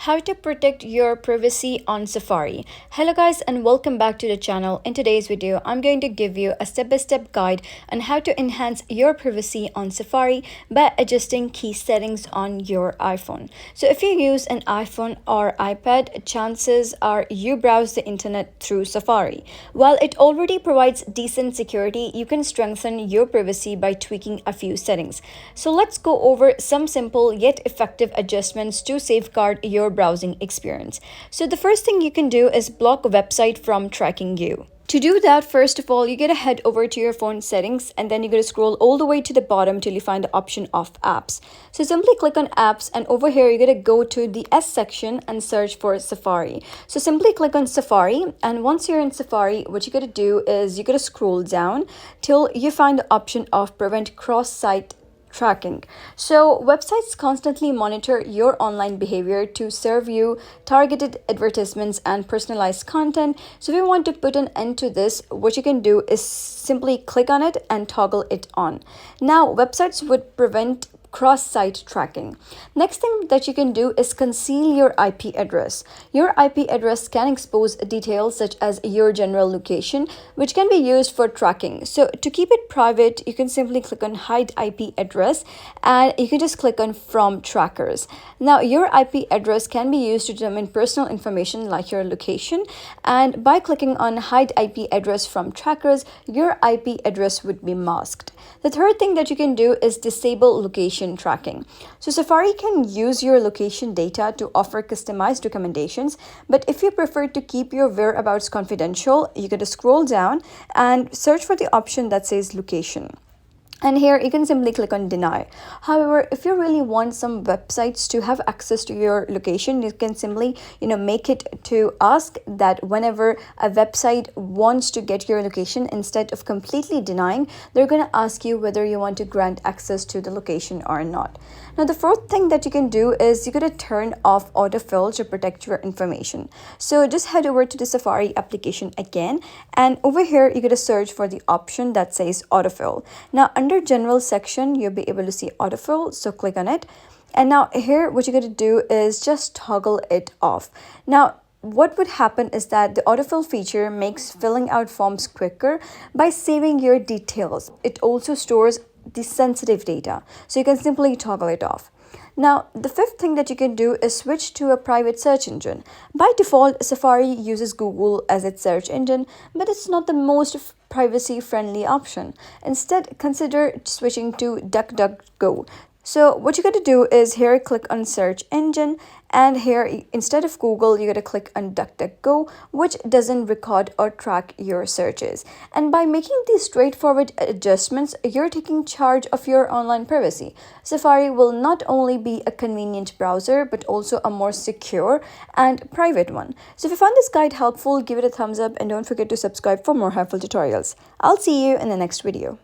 how to protect your privacy on Safari. Hello guys and welcome back to the channel. In today's video, I'm going to give you a step-by-step guide on how to enhance your privacy on Safari by adjusting key settings on your iPhone. So if you use an iPhone or iPad, chances are you browse the internet through Safari. While it already provides decent security, you can strengthen your privacy by tweaking a few settings. So let's go over some simple yet effective adjustments to safeguard your browsing experience. So the first thing you can do is block a website from tracking you. To do that, first of all, you gotta head over to your phone settings and then you gotta scroll all the way to the bottom till you find the option of apps. So simply click on apps and over here you gotta go to the S section and search for Safari. So simply click on Safari, and once you're in Safari, what you gotta do is you gotta scroll down till you find the option of prevent cross-site tracking. So websites constantly monitor your online behavior to serve you targeted advertisements and personalized content. So if you want to put an end to this, what you can do is simply click on it and toggle it on. Now websites would prevent cross-site tracking. Next thing that you can do is conceal your IP address. Your IP address can expose details such as your general location, which can be used for tracking. So to keep it private, you can simply click on hide IP address and you can just click on from trackers. Now your IP address can be used to determine personal information like your location, and by clicking on hide IP address from trackers, your IP address would be masked. The third thing that you can do is disable location tracking. So Safari can use your location data to offer customized recommendations, but if you prefer to keep your whereabouts confidential, you gotta scroll down and search for the option that says location. And here you can simply click on deny. However, if you really want some websites to have access to your location, you can simply make it to ask that whenever a website wants to get your location, instead of completely denying, they're going to ask you whether you want to grant access to the location or not. Now the fourth thing that you can do is you got to turn off autofill to protect your information. So just head over to the Safari application again, and over here you got to search for the option that says autofill. Now under general section, you'll be able to see autofill, so click on it. And now here what you're going to do is just toggle it off. Now what would happen is that the autofill feature makes filling out forms quicker by saving your details. It also stores the sensitive data, so you can simply toggle it off. Now, the fifth thing that you can do is switch to a private search engine. By default, Safari uses Google as its search engine, but it's not the most privacy-friendly option. Instead, consider switching to DuckDuckGo. So what you got to do is here click on search engine, and here instead of Google you got to click on DuckDuckGo, which doesn't record or track your searches. And by making these straightforward adjustments, you're taking charge of your online privacy. Safari will not only be a convenient browser but also a more secure and private one. So if you found this guide helpful, give it a thumbs up and don't forget to subscribe for more helpful tutorials. I'll see you in the next video.